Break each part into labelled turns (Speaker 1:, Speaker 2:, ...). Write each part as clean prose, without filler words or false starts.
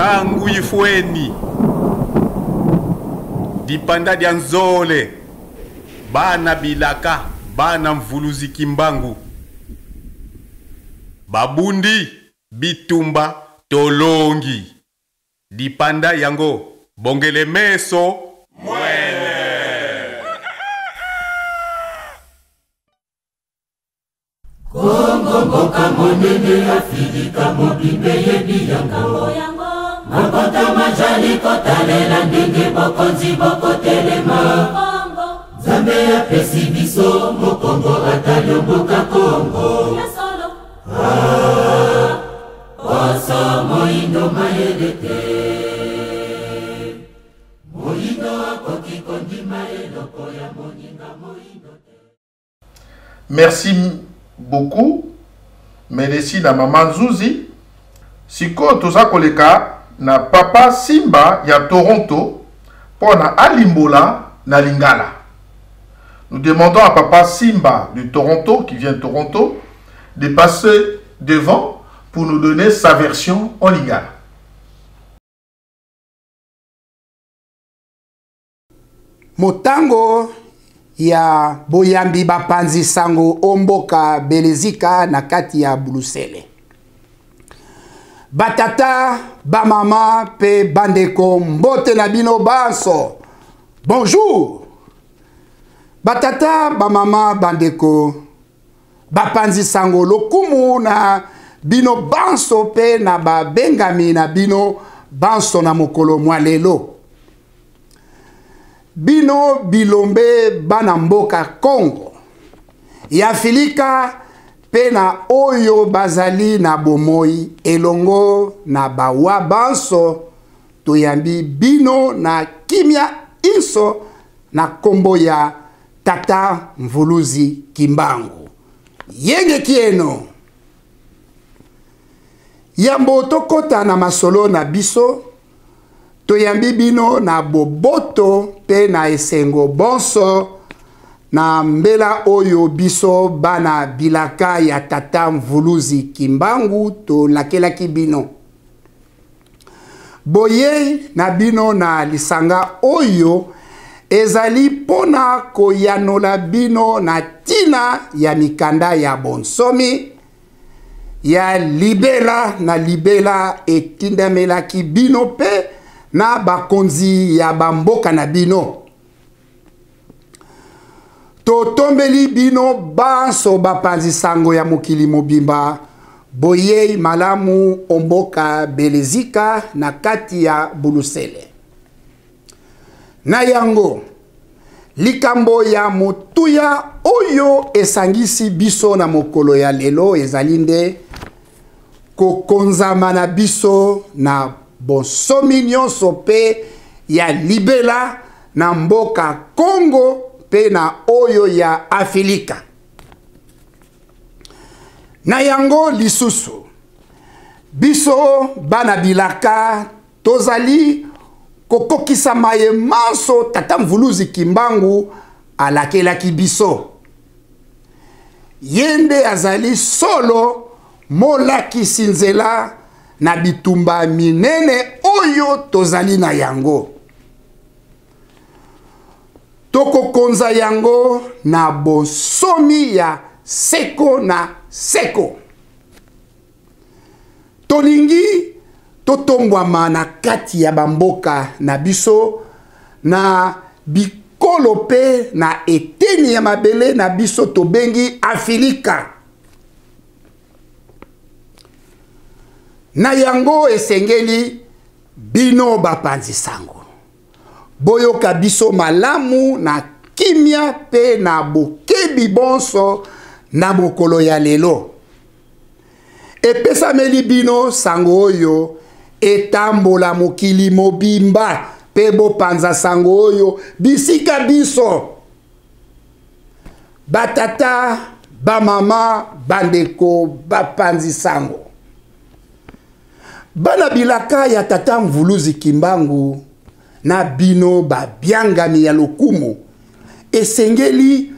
Speaker 1: tangu ifweni dipanda dia nzole bana bilaka bana mvuluzi kimbangu babundi bitumba tolongi dipanda yango bongele meso mwele
Speaker 2: Kongo boka monene Afrika mobimbe yebi yango Mabota majali kotalela ndenge bokonzi bokotelema Zambe ya pesi biso mokongo atalioboka Kongo Oso moindo mayelete Moindo akoki kondima eloko ya moninga moindo
Speaker 3: Merci beaucoup. Merci na maman Zuzi. Siko toza koleka na papa Simba ya Toronto pour na Alimbola na Lingala. Nous demandons à papa Simba du Toronto, qui vient de Toronto, de passer devant pour nous donner sa version en Lingala.
Speaker 4: Motango ya boyambi bapanzi sango omboka belezika na kati ya Bulusele. Batata, bamama, pe bandeko mbote na bino banso. Bonjour. Batata, bamama, bandeko bapanzi sango lokumu na bino banso pe na babengami na bino banso na mokolo mwalelo. Bino bilombe bana mboka Congo ya Filika pe na oyo bazali na bomoi elongo na bawa banso toyambi bino na kimia inso na kombo ya Tata Mvuluzi Kimbangu yenge kieno yambo tokota na masolo na biso toyambi bino na boboto pe na esengo bonso na mbela oyo biso bana bilaka ya Tata Mvuluzi Kimbangu to lakelaki bino. Boye na bino na lisanga oyo ezali pona koyanola bino na tina ya mikanda ya bonsomi ya libela na libela etindamelaki bino pe na bakonzi ya bamboka na bino. Totombeli bino banso bapanzi sango ya mokili mobimba boye malamu omboka belezika na kati ya Bulusele. Na yango likambo ya motuya oyo esangisi biso na mokolo ya lelo ezalinde kokonzama na biso na bonsomi nyonso pe ya libela na mboka Congo pe na oyo ya Afrika. Na yango lisusu biso bana bilaka tozali kokokisa maye manso Tata Mvuluzi Kimbangu alakelaki biso. Yende azali solo molaki sinzela na bitumba minene oyo tozali na yango. Toko konza yango na bonsomi ya seko na seko. Tolingi totongwama na kati ya bamboka na biso na bikolo pe na eteni ya mabele na biso tobengi Afrika. Na yango esengeli bino bapanzi sango. Boyoka biso malamu na kimia pe na bokebi bonso na mokolo ya lelo. Epesameli bino sango oyo etambola mokili mobimba pe bopanza sango oyo bisika biso. Batata, bamama, bandeko, bapanzi sango. Bana bilaka ya Tata Mvuluzi Kimbangu na bino babiangami ya lokumu esengeli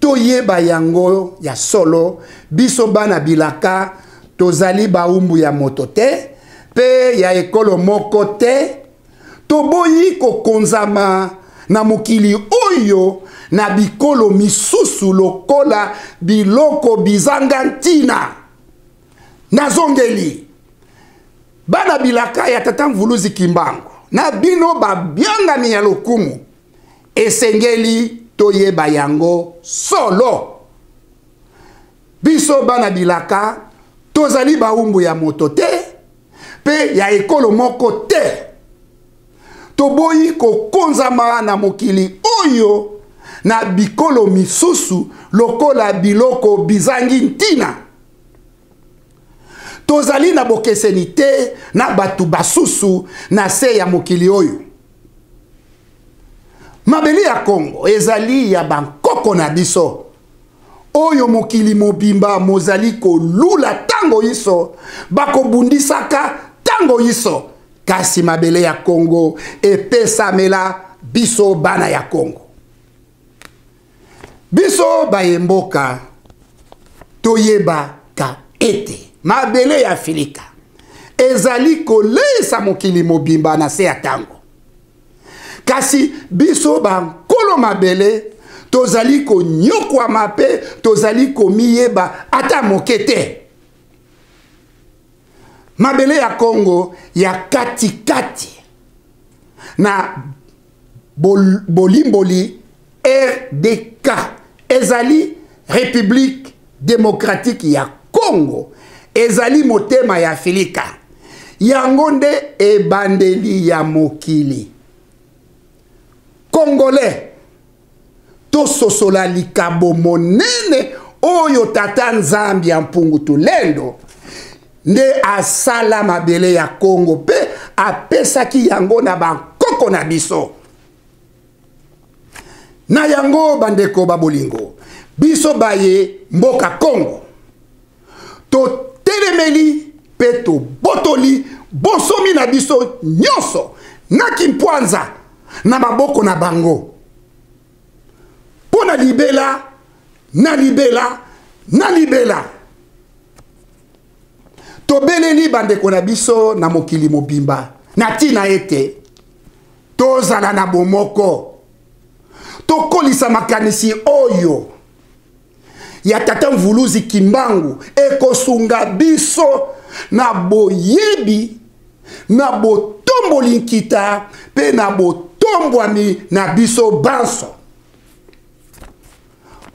Speaker 4: toyeba yango ya solo biso bana bilaka tozali baumbu ya moto te pe pe ya ekolo moko te toboyi kokonzama na mokili oyo na bikolo misusu lokola biloko bizanga ntina. Nazongeli bana bilaka ya tata Mvuluzi Kimbangu na bino babiangami ya lokumu esengeli toyeba yango solo. Biso bana bilaka tozali baumbu ya moto te pe ya ekolo moko te. Toboyi kokonzama na mokili oyo na bikolo misusu lokola biloko bizangi ntina. Tozali na bokeseni te na batu basusu na se ya mokili oyo. Mabele ya Kongo ezali ya bankoko na biso oyo mokili mobimba mozali kolula tango iso bakobundisaka tango iso. Kasi mabele ya Kongo epesamela biso bana ya Kongo. Biso bayemboka toyeba ka ete mabele ya Afilika ezali kolesa mokili mobimba na se ya tango. Kasi biso bankolo mabele tozali konyokwa mape tozali komiyeba ata mokete. Mabele ya Kongo ya kati na bolimboli RDK ezali République démocratique ya Congo ezali motema ya Afilika yango nde ebandeli ya mokili. Congolais tososola likabo monene oyo tata Nzambi ya mpungu tulendo nde asala mabele ya Kongo pe apesaki yango na bankoko na biso. Na yango bandeko babolingo biso baye mboka Kongo to telemeli pe to botoli bonsomi na biso nyonso na kimpwanza na maboko na bango pona libela na libela tobeleli bandeko na biso na mokili mobimba na tina ete tozala na bomoko tokolisa makanisi oyo ya tata Mvuluzi Kimbangu ekosunga biso na boyebi na botomboli nkita pe na botombwami na biso banso.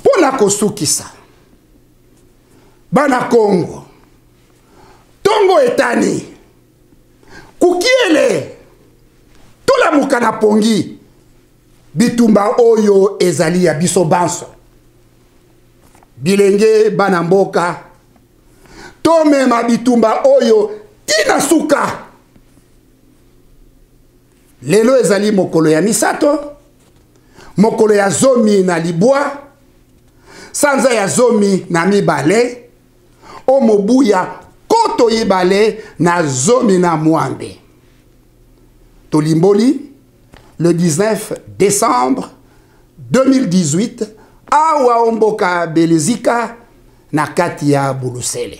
Speaker 4: Pona kosukisa bana Kongo tongo etani kukiele tolamuka na pongi bitumba oyo ezali ya biso banso. Bilenge bana mboka tomema bitumba oyo tina suka. Lelo ezali mokolo ya misato mokolo ya zomi na libwa sanza ya zomi na mibale o mobu ya koto yibale na zomi na mwambe. Tolimboli le 19 décembre 2018 awa omboka Belezika na kati ya Bulusele.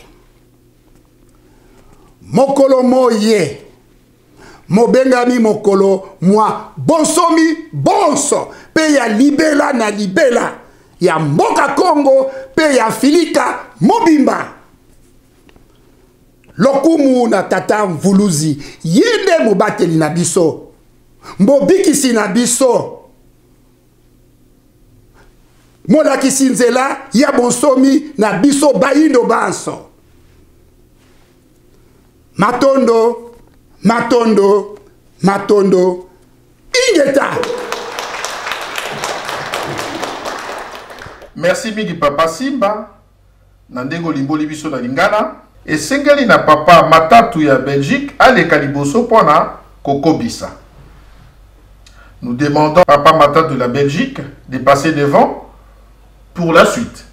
Speaker 4: Mokolo moye mobengami mokolo mwa bonsomi bonso pe ya libela na libela ya mboka Kongo pe ya Afilika mobimba. Lokumu na tata Mvuluzi yende mobateli na biso mbobikisi na biso molakisi nzela ya bonsomi na biso bayindo banso. Matondo matondo matondo ingeta.
Speaker 3: Merci mingi papa Simba na ndengo limboli biso na lingana esengeli na papa Matatu ya Belgique aleka liboso pona kokobisa. Nous demandons à papa Matatu de la Belgique de passer devant pour la suite.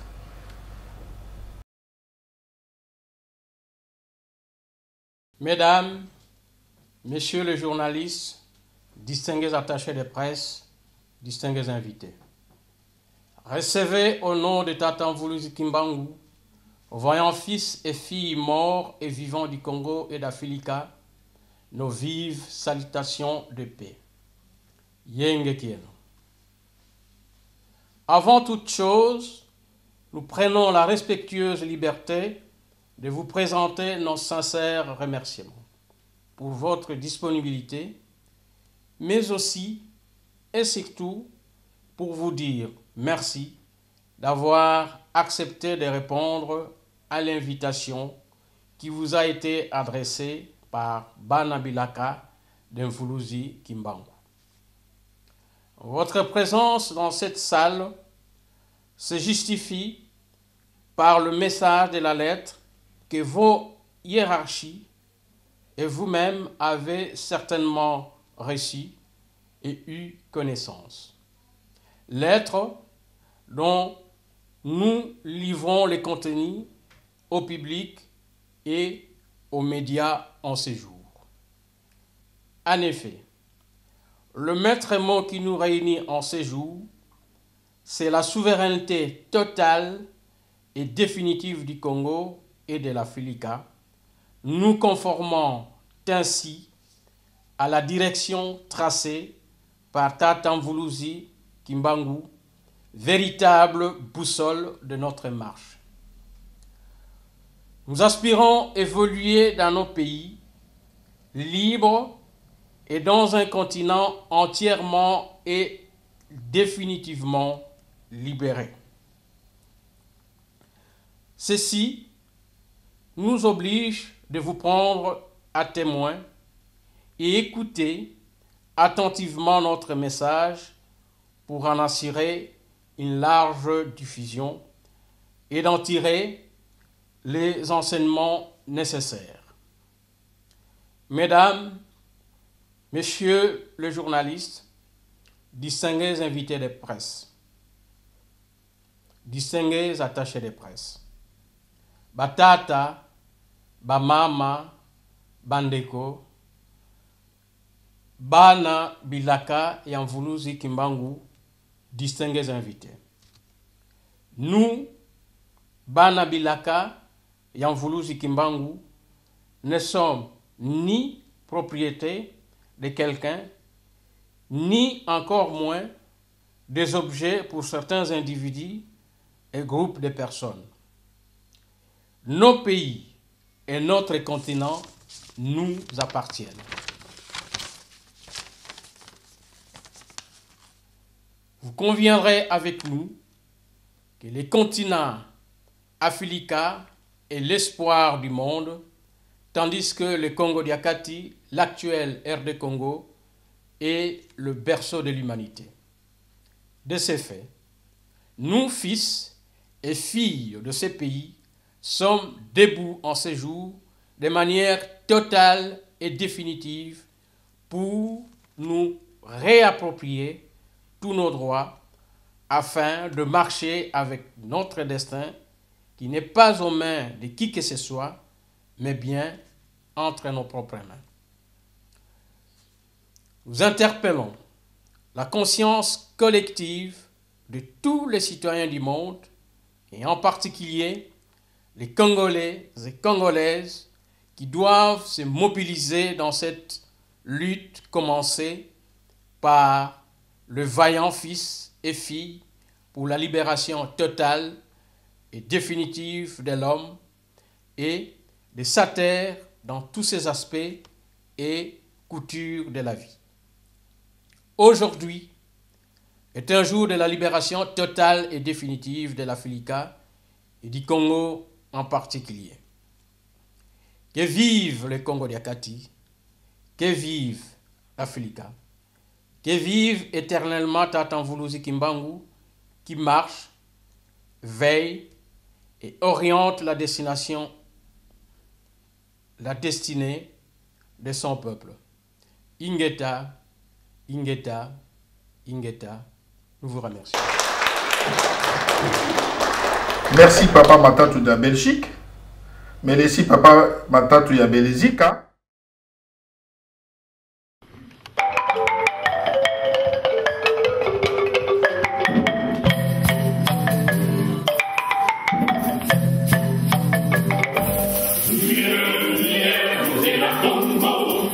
Speaker 5: Mesdames, Messieurs les journalistes, distingués attachés de presse, distingués invités, recevez au nom de Tata Mvuluzi Kimbangu, voyant fils et filles morts et vivants du Congo et d'Afilika, nos vives salutations de paix. Yenge Kieno. Avant toute chose, nous prenons la respectueuse liberté de vous présenter nos sincères remerciements pour votre disponibilité, mais aussi et surtout pour vous dire merci d'avoir accepté de répondre à l'invitation qui vous a été adressée par Bana Bilaka d'Mfuluzi Kimbangu. Votre présence dans cette salle se justifie par le message de la lettre que vos hiérarchies et vous-même avez certainement reçu et eu connaissance. Lettre dont nous livrons les contenus au public et aux médias en séjour. En effet, le maître mot qui nous réunit en séjour, c'est la souveraineté totale et définitive du Congo et de la Filika, nous conformant ainsi à la direction tracée par Tata Mvuluzi Kimbangu, véritable boussole de notre marche. Nous aspirons à évoluer dans nos pays libres et dans un continent entièrement et définitivement libéré. Ceci nous oblige de vous prendre à témoin et écouter attentivement notre message pour en assurer une large diffusion et d'en tirer les enseignements nécessaires. Mesdames, Messieurs les journalistes, distingués invités de presse, distingués attachés de presse, Batata, Bamama, Bandeko, Bana Bilaka et Mvuluzi Kimbangu, distingués invités. Nous, Bana Bilaka et Mvuluzi Kimbangu, ne sommes ni propriétés de quelqu'un, ni encore moins des objets pour certains individus et groupes de personnes. Nos pays et notre continent nous appartiennent. Vous conviendrez avec nous que les continents Africa est l'espoir du monde, tandis que le Congo Diakati, l'actuel RD Congo, est le berceau de l'humanité. De ces faits, nous, fils et filles de ces pays, sommes debout en séjour de manière totale et définitive pour nous réapproprier tous nos droits afin de marcher avec notre destin qui n'est pas aux mains de qui que ce soit, mais bien entre nos propres mains. Nous interpellons la conscience collective de tous les citoyens du monde, et en particulier les Congolais et Congolaises qui doivent se mobiliser dans cette lutte commencée par le vaillant fils et fille pour la libération totale et définitive de l'homme et de sa terre dans tous ses aspects et coutures de la vie. Aujourd'hui est un jour de la libération totale et définitive de l'Africa et du Congo en particulier. Que vive le Congo Diakati, que vive l'Africa, que vive éternellement Tata Mvuluzi Kimbangu qui marche, veille et oriente la destination, la destinée de son peuple. Ingeta, Ingeta, Ingeta, nous vous remercions.
Speaker 3: Merci Papa Matatu de la Belgique. Merci Papa Matatu de Belgique.
Speaker 2: Congo,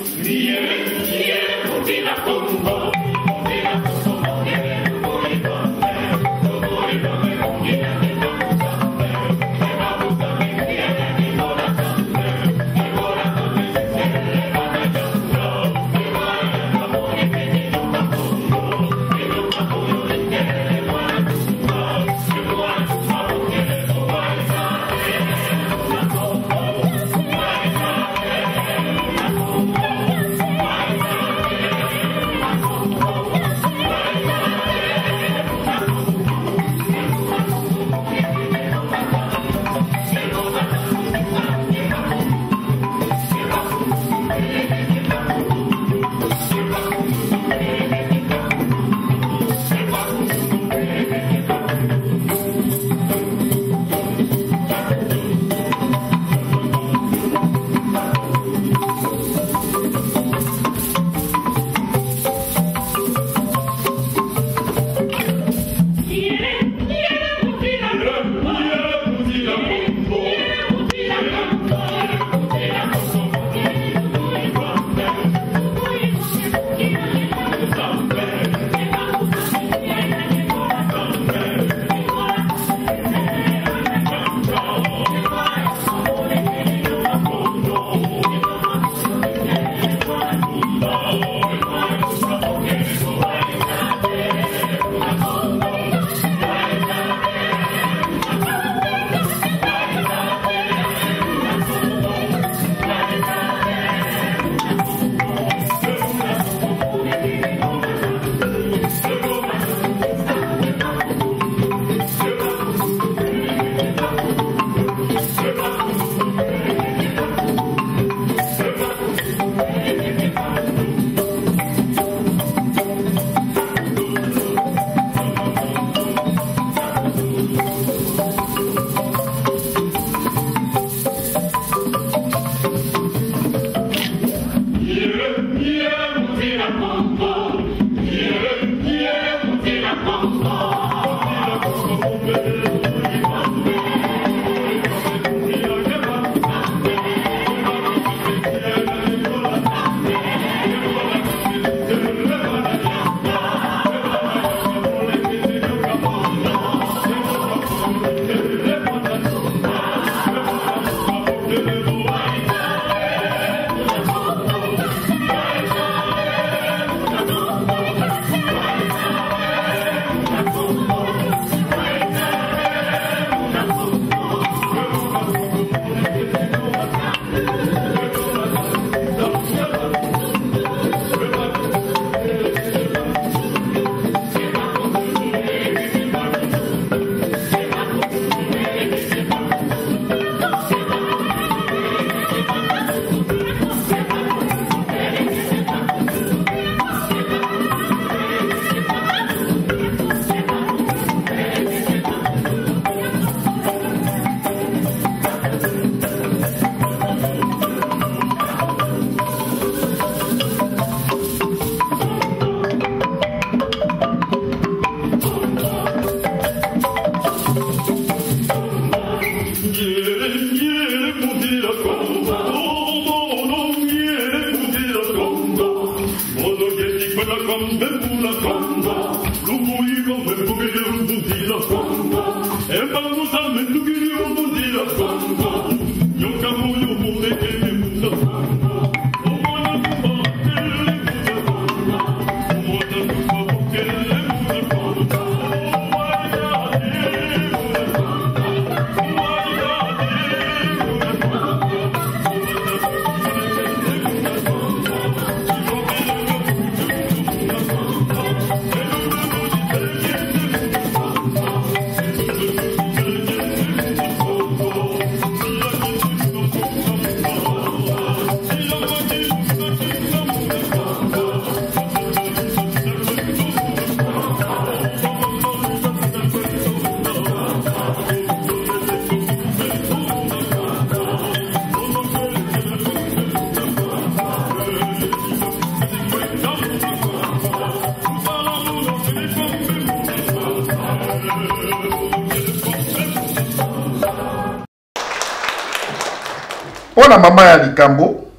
Speaker 3: Pour la maman ya likambo,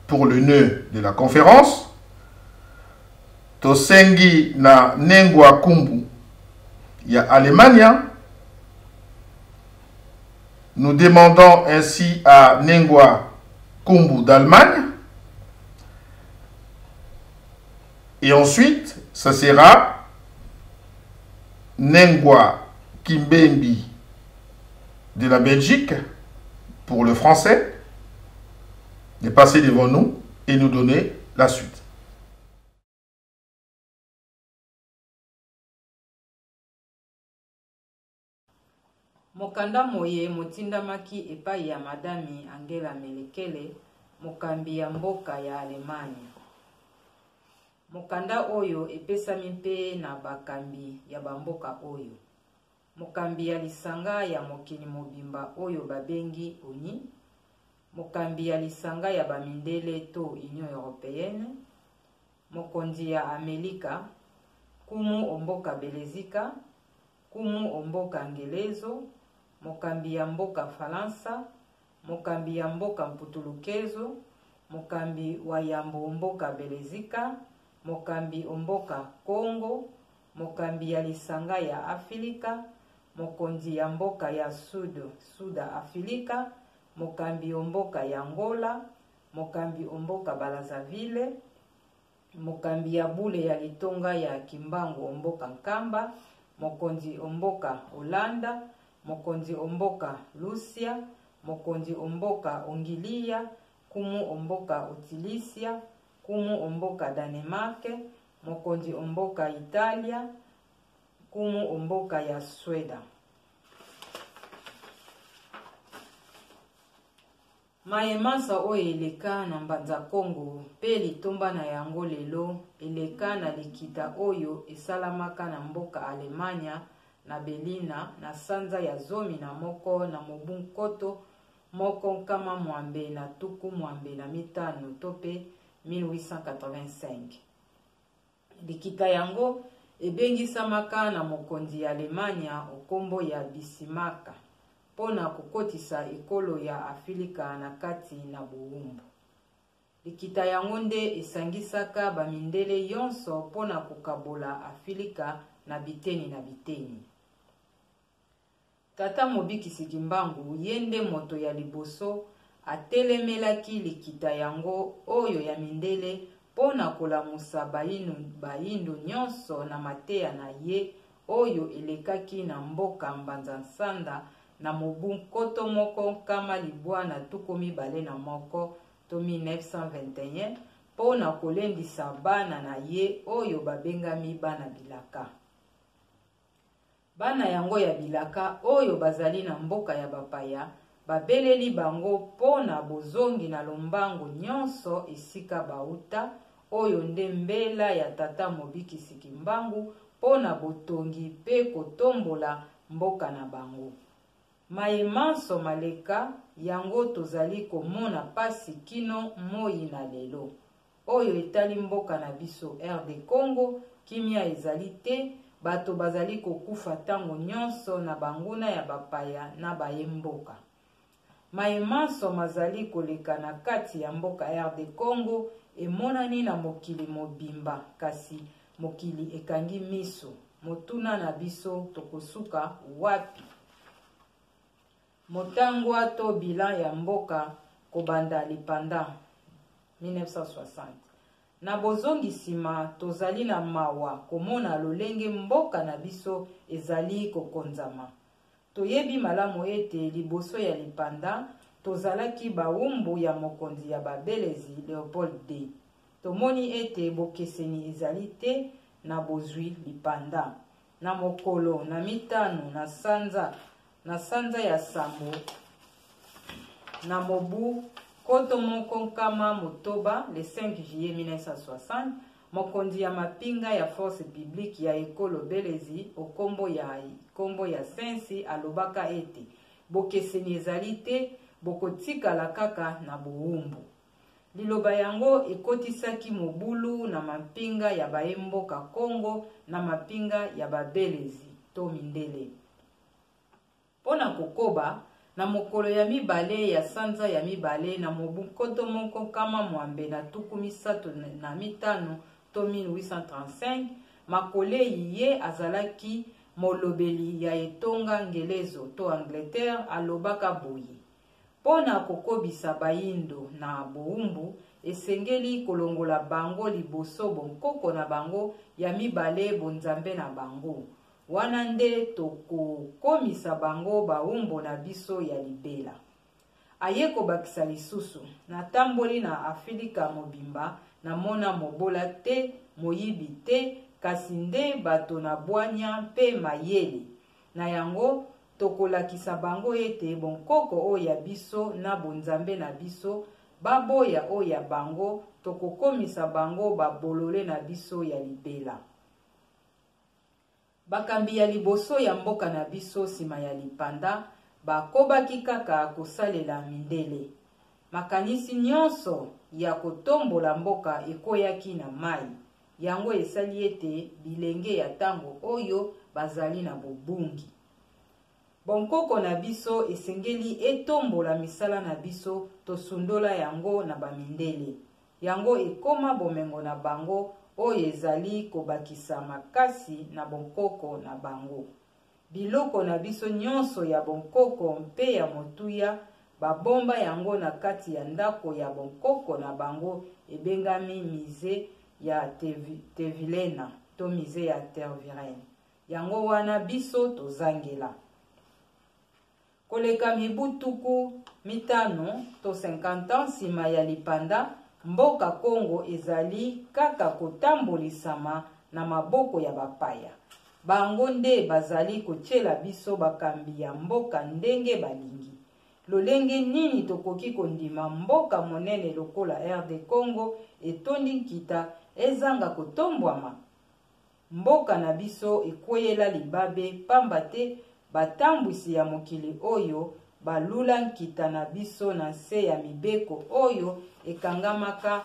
Speaker 3: pour le nœud de la conférence, tosengi na Nengwa Kumbu ya Allemagne. Nous demandons ainsi à Nengwa Kumbu d'Allemagne. Et ensuite, ça sera Nengwa Kimbembi de la Belgique pour le français de passer devant nous et nous donner la suite.
Speaker 6: Mokanda moye motindamaki epai ya madami Angela Melekele, mokambi ya mboka ya Allemagne. Mokanda oyo epesami mpe na bakambi ya bamboka oyo. Mokambi ya lisanga ya mokili mobimba oyo babengi ONI, mokambi ya lisanga ya bamindele to Union Européenne, mokonzi ya Amerika, kumu omboka Belezika, kumu omboka Ngelezo, mokambi ya mboka Faransa, mokambi ya mboka Mputulukezo, mokambi wa yambo mboka Belezika, mokambi omboka Congo, mokambi ya lisanga ya Afrika, mokonzi ya mboka ya Suda Afrika, mokambi omboka ya Angola, mokambi omboka Brazzaville, mokambi ya bule ya litonga ya Kimbangu omboka Nkamba, mokonzi omboka Holanda, mokonzi omboka Lucia, mokonzi omboka Ongilia, kumu omboka Otilisia, kumu omboka Danemark, mokonzi omboka Italia, kumu omboka ya Sweden. Maemansa oyo eleka na mbanza Congo pe litomba na yango lelo eleka na likita oyo esalamaka na mboka Alemanya na Belina na sanza ya zomi na moko na mobu nkoto moko nkama mwambe na tuku mwambe na mitano tope 1885. Likita yango ebengisamaka na mokonzi ya Alemanya okombo ya Bisimaka pona kokotisa ekolo ya Afrika na kati na buumbu. Likita yango nde esangisaka bamindele yonso pona kokabola Afrika na biteni. Tata Mobikisi Kimbangu yende moto ya liboso atelemelaki likita yango oyo ya mindele pona kolamusa bayindo nyonso na mateya na ye oyo elekaki na mboka mbanza nsanda na mobu nkoto moko kama libwa na tukomi bale na moko to 1921 pona kolendisa bana na ye oyo babengami bana bilaka. Bana yango ya bilaka oyo bazali na mboka ya bapaya babeleli bango pona bozongi na lombango nyonso esika bauta oyo nde mbela ya Tata Mobikisi Kimbangu pona botongi pe kotombola mboka na bango. Maemanso maleka yango tozali komona pasi kino moi na lelo oyo etali mboka na biso RD Congo kimia ezali te bato bazali kokufa tango nyonso na banguna ya bapaya na baye mboka. Maemanso mazali koleka na kati ya mboka RD Congo emonani na mokili mobimba kasi mokili ekangi miso motuna na biso tokosuka wapi. Motangwa to bilan ya mboka kobanda lipanda 1960. Na bozongi sima tozali na mawa komona lolenge mboka na biso ezali kokonzama. Toyebi malamu ete liboso ya lipanda tozalaki baumbu ya mokonzi ya babelezi Leopold D. Tomoni ete bokeseni ezali te na bozwi lipanda. Na mokolo na mitano na sanza ya sambo na mobu koto moko nkama motoba le 5 juillet 1960 mokonzi ya mapinga ya force publique ya ekolo belezi okombo ya sensi alobaka ete bokeseni ezali te bokotikala kaka na buumbu. Liloba yango ekotisaki mobulu na mapinga ya baemboka Congo na mapinga ya babelezi to mindele. Pona kokoba Na mokolo ya mibale ya sanza ya mibale na mobu nkoto moko kama mwambe na tuku misato na mitano to 1835 Makolei ye azalaki molobeli ya etonga ngelezo to Angleterre alobaka boye. Pona kokobisa bayindo na boumbu esengeli kolongola bango liboso bonkoko na bango ya mibale bonzambe na bango. Wana nde tokokomisa bango baumbo na biso ya libela. Aye kobakisa lisusu na tamboli na Afrika mobimba na mona mobola te moyibi te kasi nde bato na bwanya mpe mayele. Na yango tokolakisa bango ete bonkoko oyo ya biso na bonzambe na biso baboya oyo ya bango tokokomisa bango babolole na biso ya libela. Bakambi ya liboso ya mboka na biso sima ya lipanda bakobaki kaka kosalela mindele. Makanisi nyonso ya kotombola mboka ekoyaki na mai. Yango esali ete bilenge ya tango oyo bazali na bobungi. Bonkoko na biso esengeli etombola misala na biso tosundola yango na bamindele. Yango ekoma bomengo na bango oyo ezali kobakisa makasi na bonkoko na bango. Biloko na biso nyonso ya bonkoko mpe ya motuya babomba yango na kati ya ndako ya bonkoko na bango ebengami mize ya Tevilena to mize ya Tervirene. Yango wana biso tozangela. Koleka mibutuku mitano to 50 ans sima ya lipanda mboka Kongo ezali kaka kotambolisama na maboko ya bapaya. Bango nde bazali kotiela biso bakambi ya mboka ndenge balingi. Lolenge nini tokoki kondima mboka monene lokola RD Congo etondi nkita ezanga kotombwama? Mboka na biso ekweyela libabe pamba te batambwisi ya mokili oyo balula nkita na biso na se ya mibeko oyo ekangamaka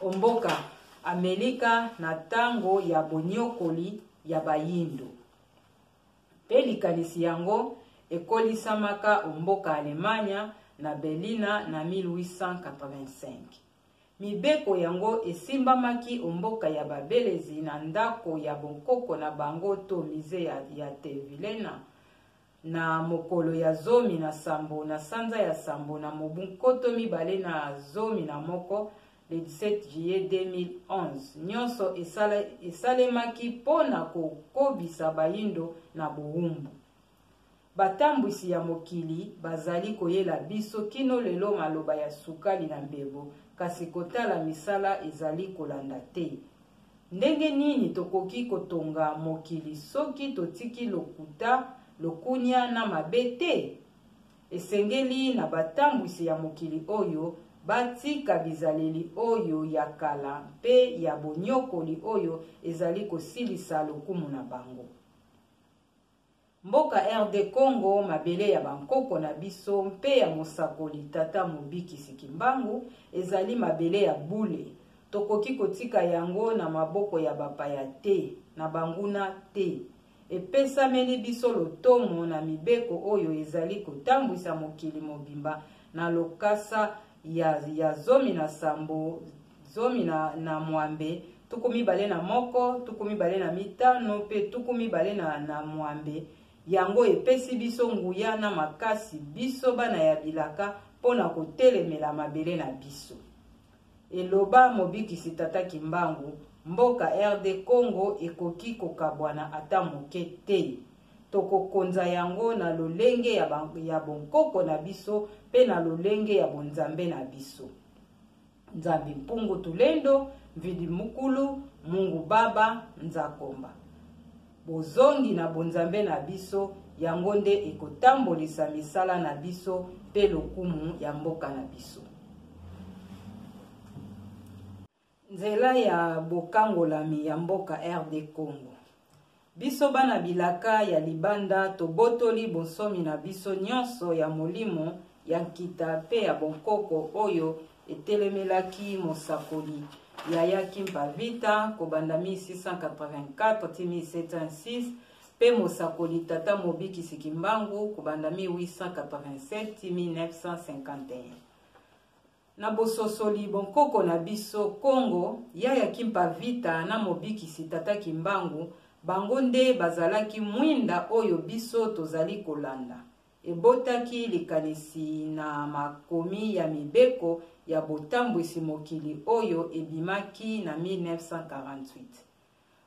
Speaker 6: omboka Amerika na tango ya bonyokoli ya bayindo. Pe likanisi yango ekolisamaka omboka Alemanya na Berlina na 1885. Mibeko yango esimbamaki omboka ya babelezi na ndako ya bonkoko na bango to mize ya Tevilena na mokolo ya zomi na sambo na sanza ya sambo na mobu nkoto mibale na zomi na moko le 17 juillet 2011. Nyonso esalemaki pona kokobisa bayindo na boumbu. Batambwisi ya mokili bazali koyela biso kino lelo maloba ya sukali na mbebo kasi kotala misala ezali kolanda te. Ndenge nini tokoki kotonga mokili soki totiki lokuta lokunya na mabete? Esengeli na batambwisi ya mokili oyo batika bizaleli oyo ya kala mpe ya bonyokoli oyo ezali kosilisa lokumu na bango. Mboka RD Congo mabele ya bankoko na biso mpe ya mosakoli tata Mobikisi Kimbangu ezali mabele ya bule. Tokoki kotika yango na maboko ya bapaya te, na banguna te. Epesameli biso lotomo na mibeko oyo ezali kotambwisa mokili mobimba na lokasa ya zomi na sambo, zomi na mwambe, tukumi bale na moko, tukumi bale na mitano, pe tukumi bale na mwambe. Yango epesi biso nguya na makasi biso bana ya bilaka pona kotelemela mabele na biso. Eloba Mobikisi tata Kimbangu, mboka RD Congo ekoki kokabwana ata moke te. Tokokonza yango na lolenge ya bonkoko na biso pe na lolenge ya bonzambe na biso. Nzambi mpungu tulendo, mvidi mukulu, Mungu Baba, Nzakomba. Bozongi na bonzambe na biso, yango nde ekotambolisa misala na biso pe lokumu ya mboka na biso. Nzela ya bokangolami ya mboka RD Congo. Biso bana bilaka ya libanda tobotoli bonsomi na biso nyonso ya molimo ya nkita pe ya bonkoko oyo etelemelaki mosakoli Yaya Kimpavita kobanda 1684 1706 pe mosakoli tata Mobikisi Kimbangu kubanda 1887-1951. Na bososoli bonkoko na biso Congo, Yaya Kimpavita na Mobikisi tata Kimbangu bango nde bazalaki mwinda oyo biso tozali kolanda. Ebotaki likanisi na makomi ya mibeko ya botambwisi mokili oyo ebimaki na 1948.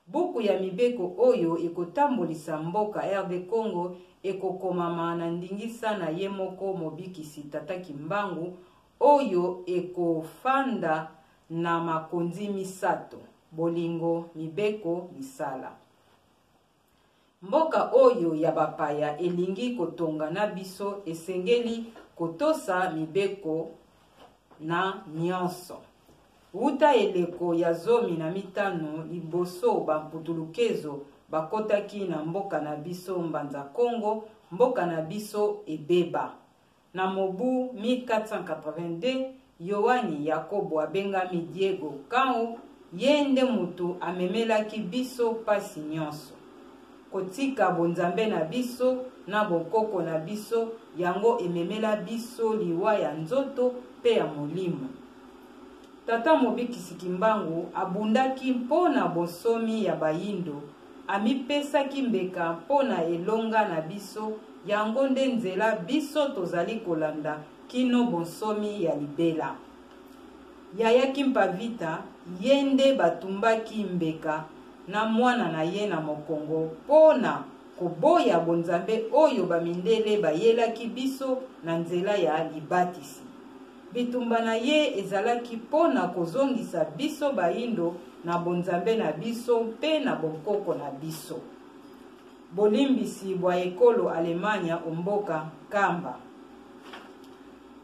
Speaker 6: Buku ya mibeko oyo ekotambolisa mboka RD Congo ekokomama na ndingisa na ye moko Mobikisi tata Kimbangu oyo ekofanda na makonzi misato: bolingo, mibeko, misala. Mboka oyo ya bapaya elingi kotonga na biso esengeli kotosa mibeko na nyonso. Uta eleko ya 15 liboso bamputulukezo bakotaki na mboka na biso Mbanza Congo, mboka na biso ebeba. Na mobu 1482 Yohani Yakobo abengami Diego Kao, yende mutu amemelaki biso pasi nyonso. Kotika bonzambe na biso na bokoko na biso yango ememela biso liwa ya nzoto pe ya molimo. Tata Mobikisi Kimbangu abundaki mpona bonsomi ya bayindo, amipesaki mbeka mpona elonga na biso yango nde nzela biso tozali kolanda kino bonsomi ya libela. Yaya Kimpavita yende batumbaki mbeka na mwana na ye na mokongo pona koboya bonzambe oyo bamindele bayelaki biso na nzela ya libatisi. Bitumba na ye ezalaki pona kozongisa biso bayindo na bonzambe na biso pe na bonkoko na biso. Bolimbisi bwa ekolo Alemanya omboka Kamba.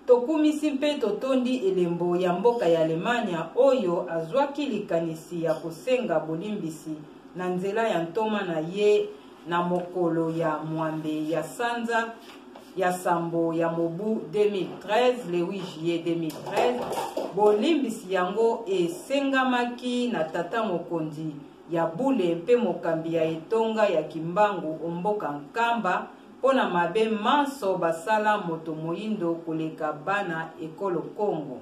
Speaker 6: Tokumisi mpe totondi elembo ya mboka ya Alemanya oyo azwaki likanisi ya kosenga bolimbisi na nzela ya ntoma na ye na mokolo ya mwambe ya sanza ya sambo ya mobu 2013, le 8 juillet 2013. Bolimbisi yango esengamaki na tata mokonzi ya bule mpe mokambi ya etonga ya Kimbangu omboka Nkamba pona mabe manso basala moto moyindo koleka bana ekolo Congo.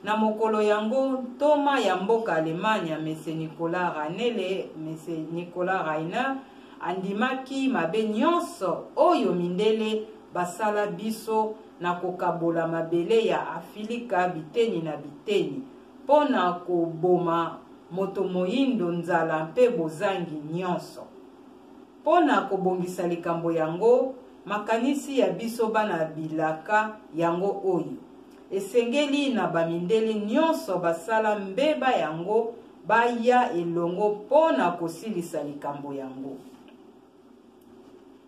Speaker 6: Na mokolo yango toma ya mboka Alemanya Mese Nicolas Ranele, Mese Nicolas Rainer andimaki mabe nyonso oyo mindele basala biso na kokabola mabele ya Afilika biteni na biteni pona koboma moto moyindo nzala mpe bozangi nyonso. Pona kobongisa likambo yango, makanisi ya biso bana bilaka yango oyo esengeli na bamindeli nyonso basala mbeba yango baya elongo pona kosilisa likambo yango.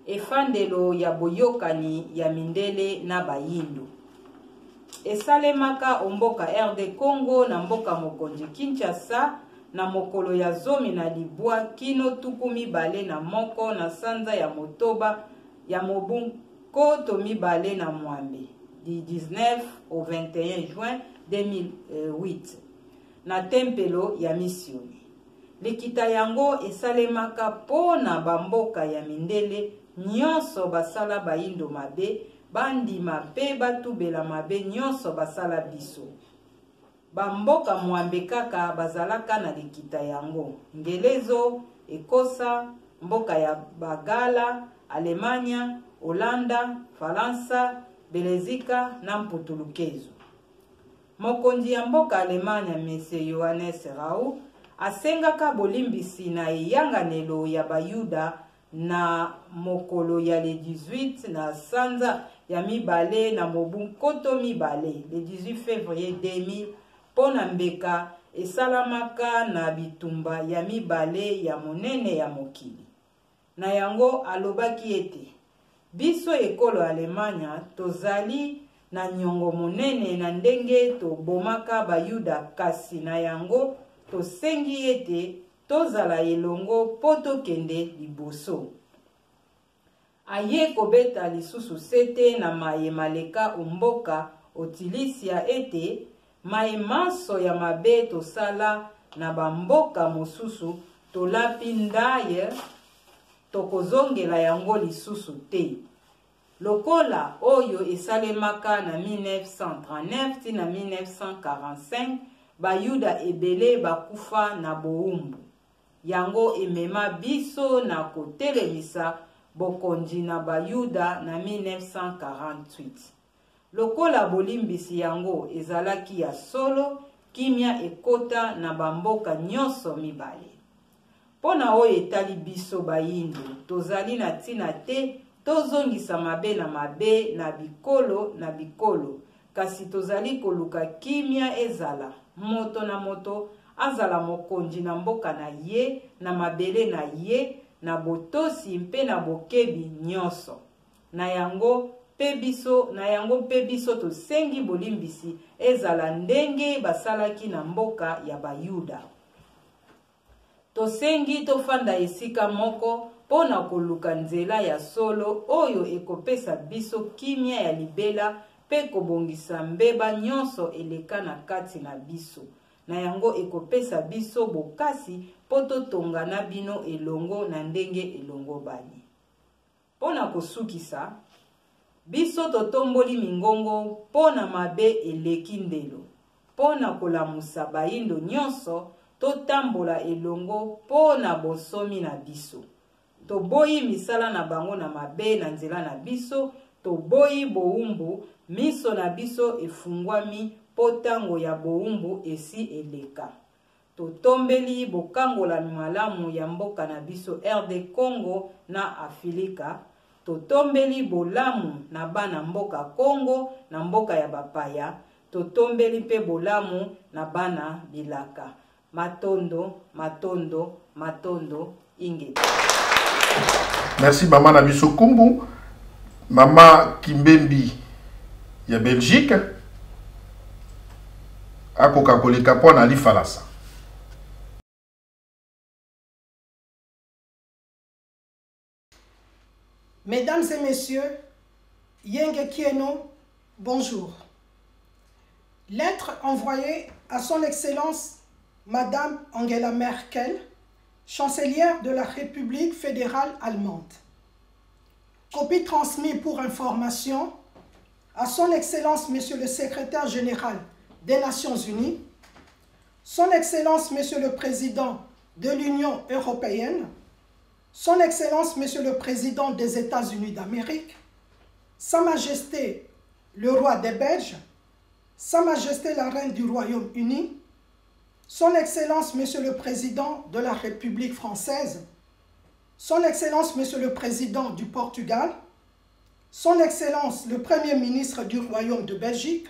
Speaker 6: Efandelo ya boyokani ya mindele na bayindo esalemaka omboka RD Congo na mboka mokonzi Kinshasa na mokolo ya 12 kino 21 na sanza ya motoba ya mobu nkoto 2 na mwambe du 19 au 21 juin 2008 na tempelo ya misioni. Likita yango esalemaka pona bamboka ya mindele nyonso basala bayindo mabe bandima pe batubela mabe nyonso basala biso. Bamboka mwambe kaka bazalaka na likita yango: Ngelezo, Ekosa, mboka ya Bagala, Alemanya, Holanda, Faransa, Belezika na Mputulukezo. Mokonzi ya mboka Alemanya Mese Johannes Rau asengaka bolimbisi na eyanganelo ya bayuda na mokolo ya le 18 na sanza ya mibale na mobu nkoto mibale le 18 février 2000 pona mbeka esalamaka na bitumba ya mibale ya monene ya mokili. Na yango alobaki ete biso ekolo Alemanya tozali na nyongo monene na ndenge tobomaka bayuda, kasi na yango tosengi ete tozala elongo po tokende liboso. Aye kobeta lisusu sete na maye maleka omboka otilisia ete maye manso ya mabe tosala na bamboka mosusu tolapi ndaye tokozongela yango lisusu te. Lokola oyo esalemaka na 1939 ti na 1945 bayuda ebele bakufa na bowumbu. Yango emema biso na kotelemisa bokonzi na bayuda na 1948. Lokola bolimbisi yango ezalaki ya solo, kimia ekota na bamboka nyonso mibale. Pona oyo etali biso bayindu, tozali na tina te tozongisa mabe na bikolo, kasi tozali koluka kimia ezala, moto na moto azala mokonzi na mboka na ye, na mabele na ye, na botosi mpe na bokebi nyonso. Na yango pe biso tosengi bolimbisi ezala ndenge basalaki na mboka ya bayuda. Tosengi tofanda esika moko pona koluka nzela ya solo oyo ekopesa biso kimia ya libela pe kobongisa mbeba nyonso eleka na kati na biso. Na yango ekopesa biso bokasi po totongana bino elongo na ndenge elongo bani. Pona kosukisa, biso totomboli mingongo pona mabe eleki ndelo. Pona kolamusa bayindo nyonso, totambola elongo pona bonsomi na biso. Toboyi misala na bango na mabe na nzela na biso, toboyi bowumbu, miso na biso efungwami potango ya bowumbu esi eleka. Totombeli bokangola malamu ya mboka na biso RD Congo na Afilika. Totombeli bolamu na bana mboka Congo na mboka ya bapaya. Totombeli pe bolamu na bana bilaka. Matondo, matondo, matondo, inge.
Speaker 3: Merci Mama Nabiso Kumbu, Mama Kimbembi ya Belgique, akoka koleka po na lifalasa.
Speaker 7: Mesdames et messieurs, Yenge Kieno, bonjour. Lettre envoyée à son Excellence Madame Angela Merkel, chancelière de la République fédérale allemande. Copie transmise pour information à son Excellence Monsieur le Secrétaire général des Nations Unies, son Excellence Monsieur le Président de l'Union européenne, son Excellence Monsieur le Président des États-Unis d'Amérique, Sa Majesté le Roi des Belges, Sa Majesté la Reine du Royaume-Uni, son Excellence Monsieur le Président de la République française, son Excellence Monsieur le Président du Portugal, son Excellence le Premier ministre du Royaume de Belgique,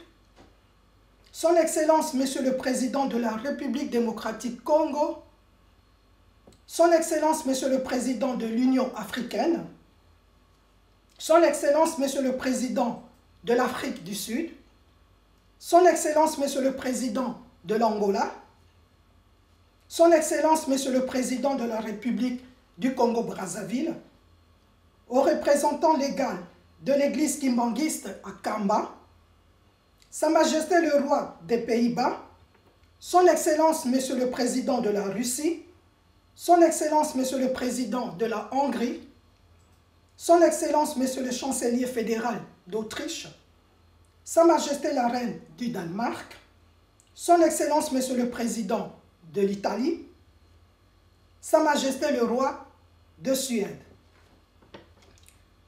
Speaker 7: son Excellence Monsieur le Président de la République démocratique Congo, son Excellence Monsieur le Président de l'Union africaine, son Excellence Monsieur le Président de l'Afrique du Sud, son Excellence Monsieur le Président de l'Angola, son Excellence Monsieur le Président de la République du Congo-Brazzaville, au représentant légal de l'église kimbanguiste à Kamba, Sa Majesté le Roi des Pays-Bas, son Excellence Monsieur le Président de la Russie, son Excellence Monsieur le Président de la Hongrie, son Excellence Monsieur le Chancelier fédéral d'Autriche, Sa Majesté la Reine du Danemark, son Excellence Monsieur le Président de l'Italie, Sa Majesté le Roi de Suède.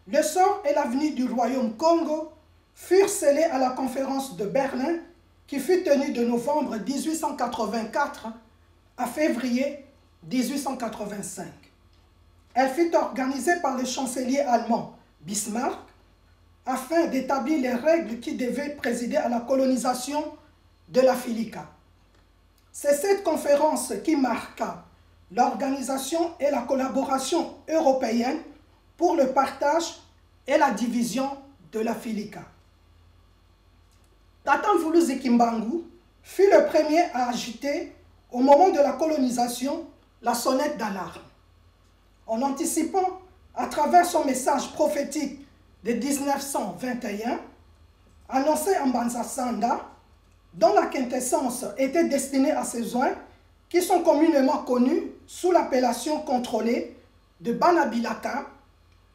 Speaker 7: Le sort et l'avenir du Royaume Congo furent scellés à la conférence de Berlin qui fut tenue de novembre 1884 à février 1885. Elle fut organisée par le chancelier allemand Bismarck afin d'établir les règles qui devaient présider à la colonisation de l'Afrique. C'est cette conférence qui marqua l'organisation et la collaboration européenne pour le partage et la division de l'Afrique. Tata Mvulu Kimbangu fut le premier à agiter, au moment de la colonisation, la sonnette d'alarme. En anticipant, à travers son message prophétique de 1921, annoncé en Mbanza Sanda, dont la quintessence était destinée à ces zones qui sont communément connus sous l'appellation contrôlée de Banabilaka,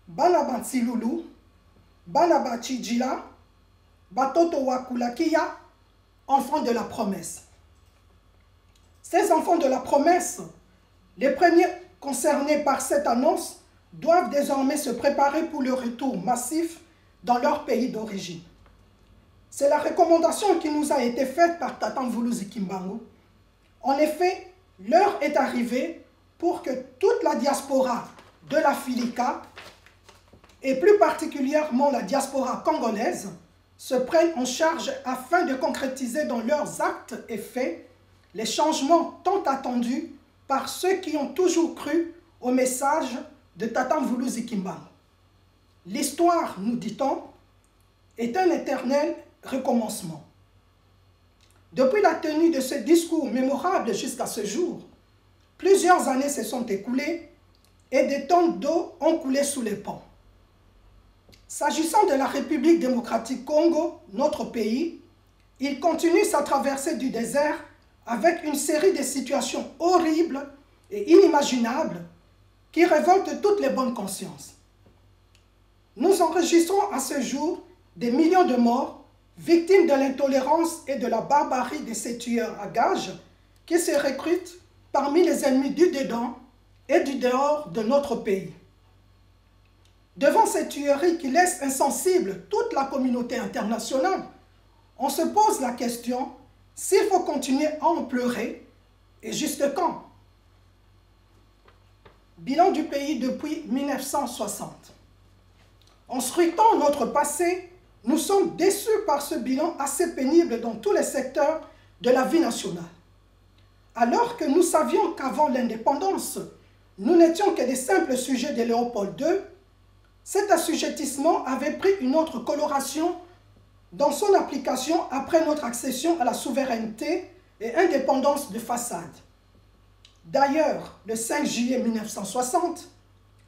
Speaker 7: Banabatsilulu, Banabachidjila, Batoto Wakulakia, enfants de la promesse. Ces enfants de la promesse, les premiers concernés par cette annonce, doivent désormais se préparer pour le retour massif dans leur pays d'origine. C'est la recommandation qui nous a été faite par Tata Mvuluzi Kimbangu. En effet, l'heure est arrivée pour que toute la diaspora de la Filika, et plus particulièrement la diaspora congolaise, se prennent en charge afin de concrétiser dans leurs actes et faits les changements tant attendus par ceux qui ont toujours cru au message de Tata Mvuluzi Kimbangu. L'histoire, nous dit-on, est un éternel recommencement. Depuis la tenue de ce discours mémorable jusqu'à ce jour, plusieurs années se sont écoulées et des tonnes d'eau ont coulé sous les ponts. S'agissant de la République démocratique Congo, notre pays, il continue sa traversée du désert avec une série de situations horribles et inimaginables qui révoltent toutes les bonnes consciences. Nous enregistrons à ce jour des millions de morts, victimes de l'intolérance et de la barbarie de ces tueurs à gages qui se recrutent parmi les ennemis du dedans et du dehors de notre pays. Devant ces tueries qui laissent insensible toute la communauté internationale, on se pose la question s'il faut continuer à en pleurer et jusque quand? Bilan du pays depuis 1960. En scrutant notre passé, nous sommes déçus par ce bilan assez pénible dans tous les secteurs de la vie nationale. Alors que nous savions qu'avant l'indépendance, nous n'étions que des simples sujets de Léopold II, cet assujettissement avait pris une autre coloration dans son application après notre accession à la souveraineté et indépendance de façade. D'ailleurs, le 5 juillet 1960,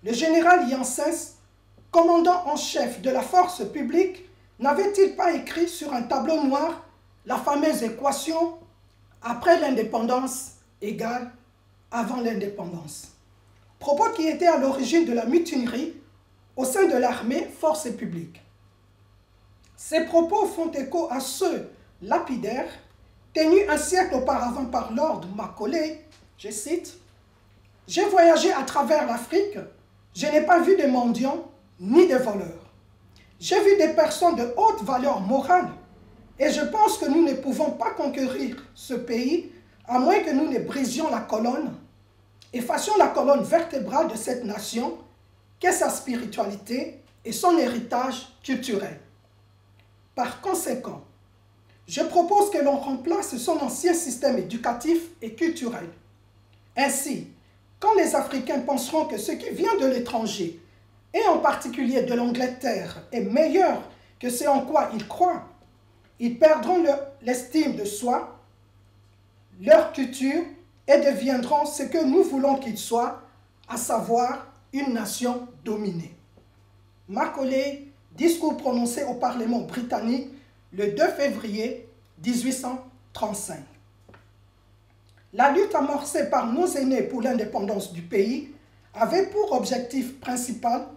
Speaker 7: le général Janssens, commandant en chef de la force publique, n'avait-il pas écrit sur un tableau noir la fameuse équation « après l'indépendance égale avant l'indépendance », propos qui était à l'origine de la mutinerie au sein de l'armée force publique. Ces propos font écho à ceux lapidaires tenus un siècle auparavant par Lord Macaulay. Je cite, « J'ai voyagé à travers l'Afrique, je n'ai pas vu de mendiants ni de voleurs. J'ai vu des personnes de haute valeur morale et je pense que nous ne pouvons pas conquérir ce pays à moins que nous ne brisions la colonne et fassions la colonne vertébrale de cette nation qu'est sa spiritualité et son héritage culturel. Par conséquent, je propose que l'on remplace son ancien système éducatif et culturel. Ainsi, quand les Africains penseront que ce qui vient de l'étranger, et en particulier de l'Angleterre, est meilleur que ce en quoi ils croient, ils perdront l'estime de soi, leur culture, et deviendront ce que nous voulons qu'ils soient, à savoir une nation dominée. Macaulay, discours prononcé au Parlement britannique le 2 février 1835. La lutte amorcée par nos aînés pour l'indépendance du pays avait pour objectif principal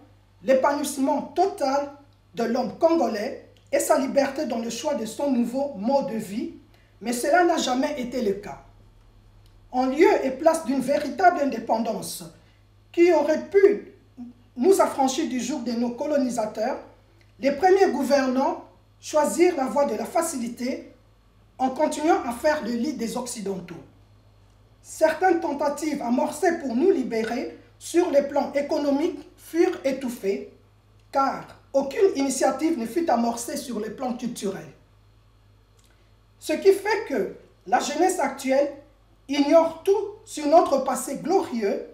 Speaker 7: l'épanouissement total de l'homme congolais et sa liberté dans le choix de son nouveau mode de vie, mais cela n'a jamais été le cas. En lieu et place d'une véritable indépendance qui aurait pu nous affranchir du joug de nos colonisateurs, les premiers gouvernants choisirent la voie de la facilité en continuant à faire le lit des Occidentaux. Certaines tentatives amorcées pour nous libérer sur les plans économiques furent étouffées, car aucune initiative ne fut amorcée sur le plan culturel. Ce qui fait que la jeunesse actuelle ignore tout sur notre passé glorieux,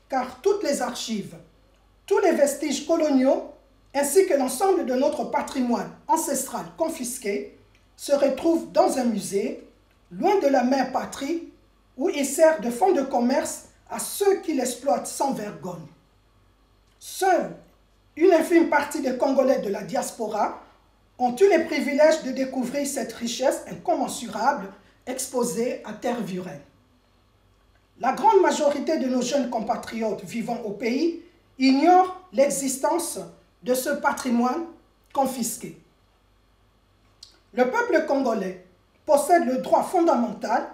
Speaker 7: car toutes les archives, tous les vestiges coloniaux, ainsi que l'ensemble de notre patrimoine ancestral confisqué, se retrouvent dans un musée, loin de la mère patrie, où il sert de fonds de commerce à ceux qui l'exploitent sans vergogne. Seule une infime partie des Congolais de la diaspora ont eu les privilèges de découvrir cette richesse incommensurable exposée à terre vilaine. La grande majorité de nos jeunes compatriotes vivant au pays ignorent l'existence de ce patrimoine confisqué. Le peuple congolais possède le droit fondamental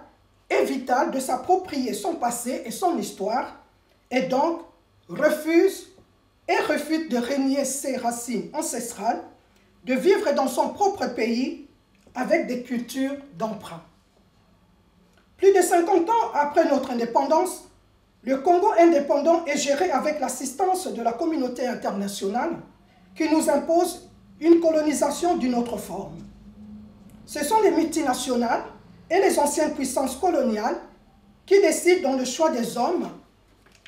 Speaker 7: et vital de s'approprier son passé et son histoire, et donc refuse et refute de renier ses racines ancestrales, de vivre dans son propre pays avec des cultures d'emprunt. Plus de 50 ans après notre indépendance, le Congo indépendant est géré avec l'assistance de la communauté internationale qui nous impose une colonisation d'une autre forme. Ce sont les multinationales et les anciennes puissances coloniales qui décident dans le choix des hommes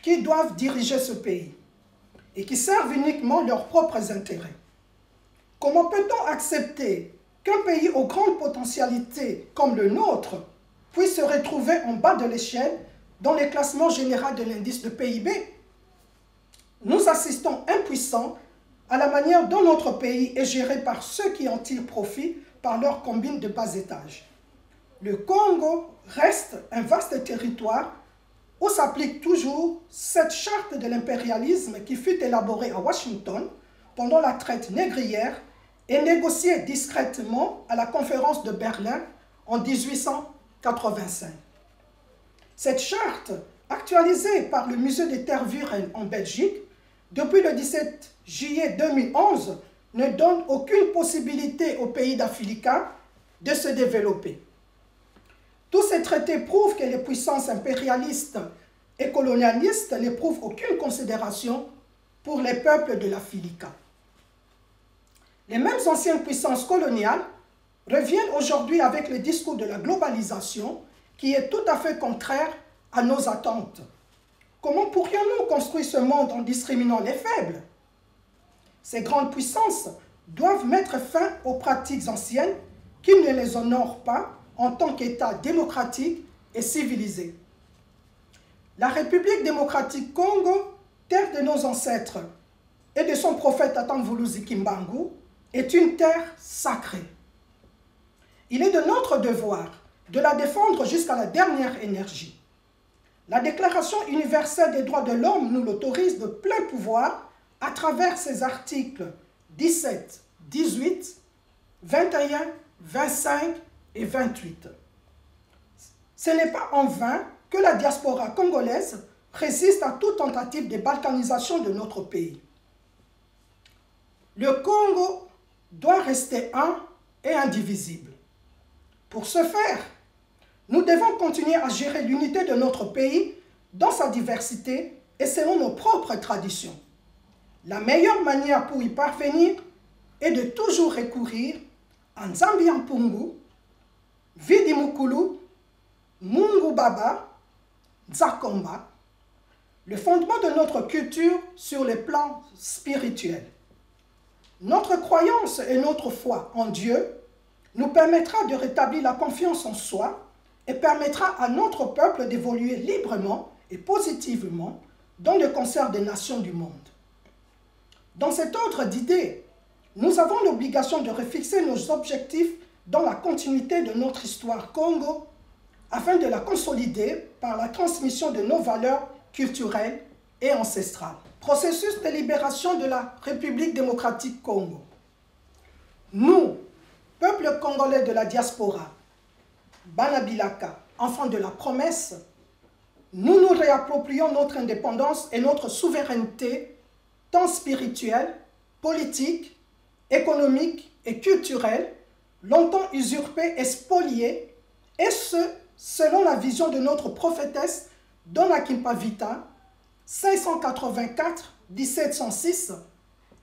Speaker 7: qui doivent diriger ce pays et qui servent uniquement leurs propres intérêts. Comment peut-on accepter qu'un pays aux grandes potentialités comme le nôtre puisse se retrouver en bas de l'échelle dans les classements généraux de l'indice de PIB? Nous assistons impuissants à la manière dont notre pays est géré par ceux qui en tirent profit par leur combine de bas étage. Le Congo reste un vaste territoire où s'applique toujours cette charte de l'impérialisme qui fut élaborée à Washington pendant la traite négrière et négociée discrètement à la conférence de Berlin en 1885. Cette charte, actualisée par le Musée des Terres Virelles en Belgique, depuis le 17 juillet 2011, ne donne aucune possibilité aux pays d'Africa de se développer. Tous ces traités prouvent que les puissances impérialistes et colonialistes n'éprouvent aucune considération pour les peuples de l'Africa. Les mêmes anciennes puissances coloniales reviennent aujourd'hui avec le discours de la globalisation qui est tout à fait contraire à nos attentes. Comment pourrions-nous construire ce monde en discriminant les faibles? Ces grandes puissances doivent mettre fin aux pratiques anciennes qui ne les honorent pas en tant qu'État démocratique et civilisé. La République démocratique Congo, terre de nos ancêtres et de son prophète Atamvuluzi Kimbangu, est une terre sacrée. Il est de notre devoir de la défendre jusqu'à la dernière énergie. La Déclaration universelle des droits de l'homme nous l'autorise de plein pouvoir à travers ses articles 17, 18, 21, 25 et 28. Ce n'est pas en vain que la diaspora congolaise résiste à toute tentative de balkanisation de notre pays. Le Congo doit rester un et indivisible. Pour ce faire, nous devons continuer à gérer l'unité de notre pays dans sa diversité et selon nos propres traditions. La meilleure manière pour y parvenir est de toujours recourir à Nzambi Mpungu, Vidi Mukulu, Mungu Baba, Nzakomba, le fondement de notre culture sur le plan spirituel. Notre croyance et notre foi en Dieu nous permettra de rétablir la confiance en soi et permettra à notre peuple d'évoluer librement et positivement dans le concert des nations du monde. Dans cet ordre d'idées, nous avons l'obligation de refixer nos objectifs dans la continuité de notre histoire Congo afin de la consolider par la transmission de nos valeurs culturelles et ancestrales. Processus de libération de la République démocratique Congo. Nous, peuple congolais de la diaspora, Banabilaka, enfants de la promesse, nous nous réapproprions notre indépendance et notre souveraineté tant spirituelle, politique, économique et culturelle, longtemps usurpée et spoliée, et ce, selon la vision de notre prophétesse Dona Kimpavita, 1684-1706,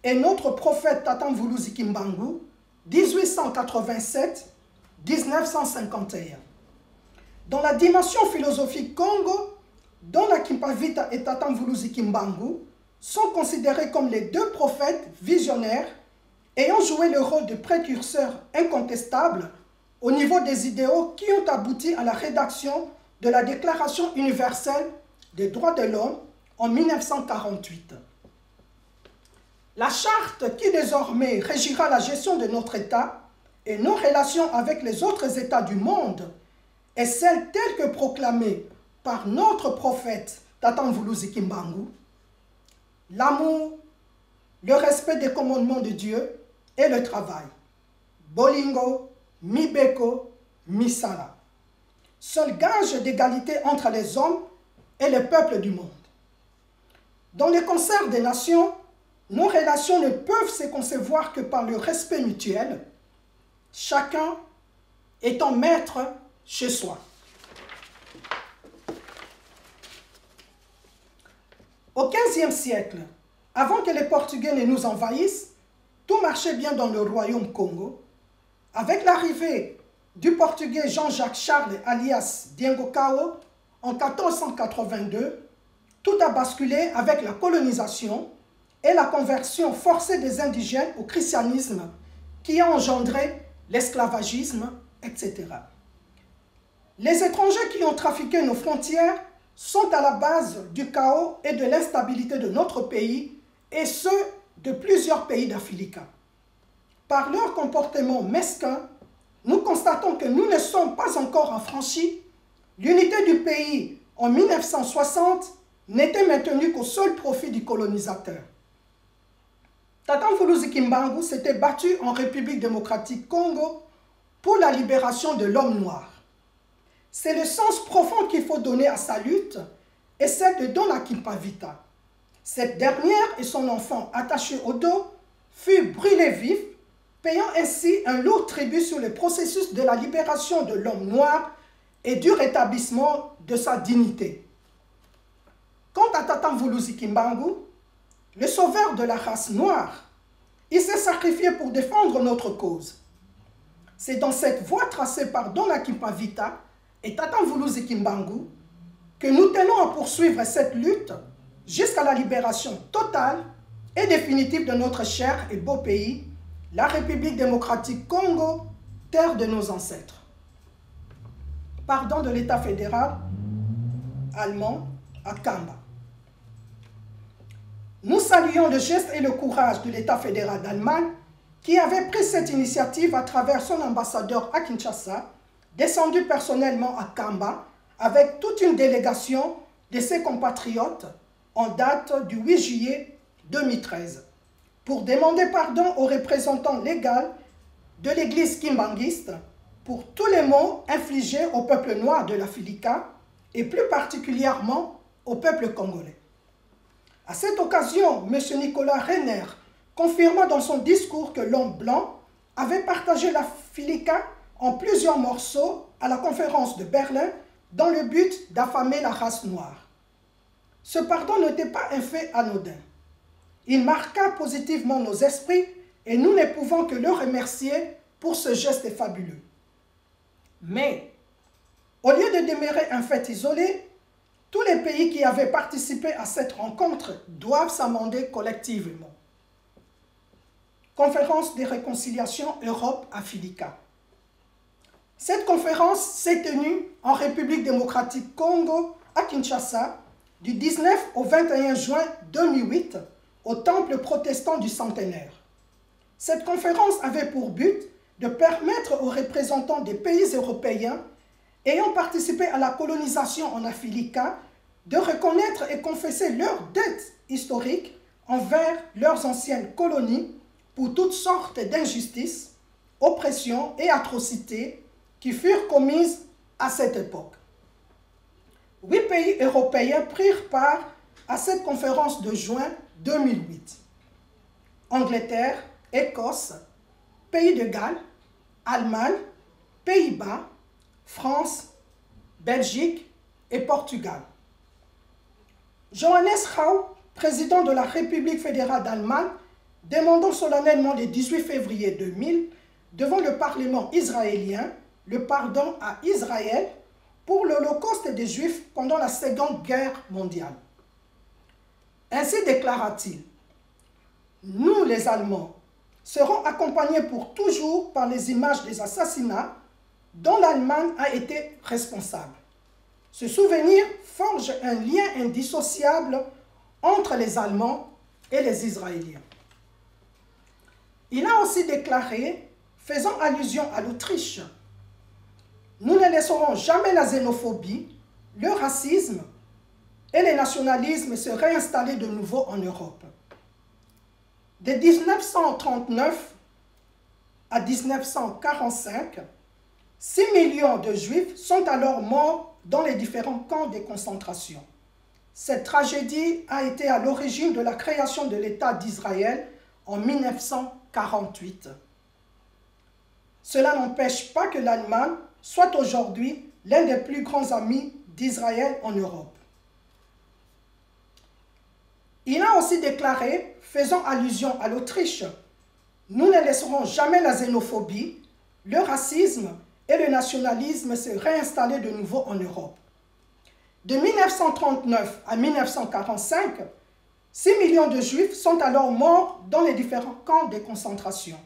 Speaker 7: et notre prophète Tatamvuluzi Kimbangu, 1887-1951. Dans la dimension philosophique Congo, Dona Kimpavita et Tatamvuluzi Kimbangu sont considérés comme les deux prophètes visionnaires ayant joué le rôle de précurseurs incontestables au niveau des idéaux qui ont abouti à la rédaction de la Déclaration universelle des droits de l'homme en 1948. La charte qui désormais régira la gestion de notre État et nos relations avec les autres États du monde est celle telle que proclamée par notre prophète Tatamvuluzi Kimbangu. l'amour, le respect des commandements de Dieu et le travail. Bolingo, Mibeko, Misala. Seul gage d'égalité entre les hommes et les peuples du monde. Dans le concert des nations, nos relations ne peuvent se concevoir que par le respect mutuel, chacun étant maître chez soi. Au XVe siècle, avant que les Portugais ne nous envahissent, tout marchait bien dans le royaume Congo. Avec l'arrivée du Portugais Jean-Jacques Charles alias Diengo Cao en 1482, tout a basculé avec la colonisation et la conversion forcée des indigènes au christianisme qui a engendré l'esclavagisme, etc. Les étrangers qui ont trafiqué nos frontières sont à la base du chaos et de l'instabilité de notre pays et ceux de plusieurs pays d'Afrique. Par leur comportement mesquin, nous constatons que nous ne sommes pas encore affranchis. L'unité du pays en 1960 n'était maintenue qu'au seul profit du colonisateur. Tata Mvuluzi Kimbangu s'était battu en République démocratique Congo pour la libération de l'homme noir. C'est le sens profond qu'il faut donner à sa lutte et celle de Dona Kimpavita. Cette dernière et son enfant attaché au dos furent brûlés vifs, payant ainsi un lourd tribut sur le processus de la libération de l'homme noir et du rétablissement de sa dignité. Quant à Tata Mvuluzi Kimbangu, le sauveur de la race noire, il s'est sacrifié pour défendre notre cause. C'est dans cette voie tracée par Dona Kimpavita et Tata Mvuluzi Kimbangu que nous tenons à poursuivre cette lutte jusqu'à la libération totale et définitive de notre cher et beau pays, la République démocratique Congo, terre de nos ancêtres. Pardon de l'État fédéral allemand à Kamba. Nous saluons le geste et le courage de l'État fédéral d'Allemagne qui avait pris cette initiative à travers son ambassadeur à Kinshasa, descendu personnellement à Kamba avec toute une délégation de ses compatriotes en date du 8 juillet 2013 pour demander pardon aux représentants légaux de l'église kimbanguiste pour tous les maux infligés au peuple noir de l'Africa et plus particulièrement au peuple congolais. À cette occasion, M. Nicolas Renner confirma dans son discours que l'homme blanc avait partagé l'Africa en plusieurs morceaux à la conférence de Berlin dans le but d'affamer la race noire. Ce pardon n'était pas un fait anodin. Il marqua positivement nos esprits et nous ne pouvons que le remercier pour ce geste fabuleux. Mais, au lieu de demeurer un fait isolé, tous les pays qui avaient participé à cette rencontre doivent s'amender collectivement. Conférence de réconciliation Europe-Africa. Cette conférence s'est tenue en République démocratique Congo, à Kinshasa, du 19 au 21 juin 2008, au Temple protestant du Centenaire. Cette conférence avait pour but de permettre aux représentants des pays européens ayant participé à la colonisation en Africa de reconnaître et confesser leurs dettes historiques envers leurs anciennes colonies pour toutes sortes d'injustices, oppressions et atrocités qui furent commises à cette époque. 8 pays européens prirent part à cette conférence de juin 2008. Angleterre, Écosse, Pays de Galles, Allemagne, Pays-Bas, France, Belgique et Portugal. Johannes Rau, président de la République fédérale d'Allemagne, demandant solennellement le 18 février 2000 devant le Parlement israélien le pardon à Israël pour l'Holocauste des Juifs pendant la Seconde Guerre mondiale. Ainsi déclara-t-il, « Nous, les Allemands, serons accompagnés pour toujours par les images des assassinats dont l'Allemagne a été responsable. Ce souvenir forge un lien indissociable entre les Allemands et les Israéliens. » Il a aussi déclaré, faisant allusion à l'Autriche, « Nous ne laisserons jamais la xénophobie, le racisme et le nationalisme se réinstaller de nouveau en Europe. De 1939 à 1945, 6 millions de Juifs sont alors morts dans les différents camps de concentration. Cette tragédie a été à l'origine de la création de l'État d'Israël en 1948. Cela n'empêche pas que l'Allemagne soit aujourd'hui l'un des plus grands amis d'Israël en Europe. Il a aussi déclaré, faisant allusion à l'Autriche, « Nous ne laisserons jamais la xénophobie, le racisme et le nationalisme se réinstaller de nouveau en Europe. » De 1939 à 1945, 6 millions de Juifs sont alors morts dans les différents camps de concentration.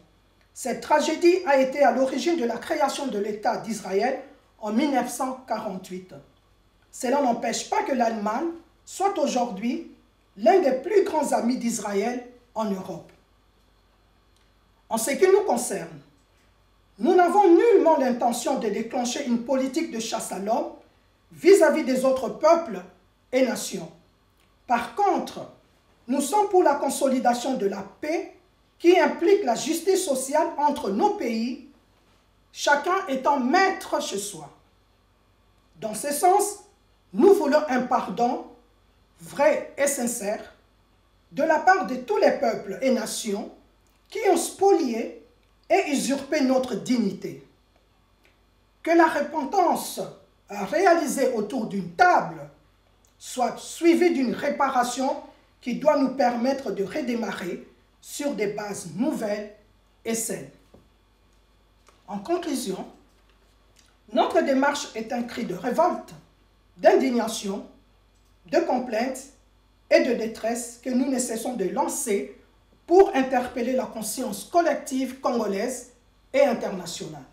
Speaker 7: Cette tragédie a été à l'origine de la création de l'État d'Israël en 1948. Cela n'empêche pas que l'Allemagne soit aujourd'hui l'un des plus grands amis d'Israël en Europe. En ce qui nous concerne, nous n'avons nullement l'intention de déclencher une politique de chasse à l'homme vis-à-vis des autres peuples et nations. Par contre, nous sommes pour la consolidation de la paix qui implique la justice sociale entre nos pays, chacun étant maître chez soi. Dans ce sens, nous voulons un pardon vrai et sincère de la part de tous les peuples et nations qui ont spolié et usurpé notre dignité. Que la repentance réalisée autour d'une table soit suivie d'une réparation qui doit nous permettre de redémarrer sur des bases nouvelles et saines. En conclusion, notre démarche est un cri de révolte, d'indignation, de complainte et de détresse que nous ne cessons de lancer pour interpeller la conscience collective congolaise et internationale.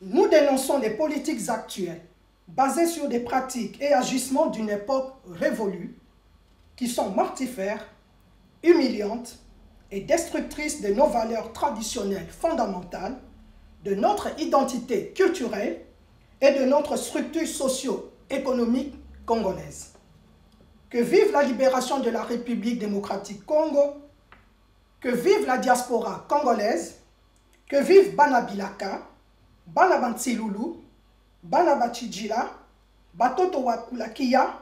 Speaker 7: Nous dénonçons les politiques actuelles basées sur des pratiques et agissements d'une époque révolue qui sont mortifères, humiliantes et destructrices de nos valeurs traditionnelles fondamentales, de notre identité culturelle et de notre structure socio-économique congolaise. Que vive la libération de la République démocratique Congo, que vive la diaspora congolaise, que vive Bana Bilaka, Bana Bantilulu, Bana Bachidjila, Batoto Wakulakia,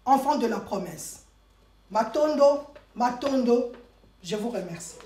Speaker 7: enfants de la promesse. Matondo, Matondo, je vous remercie.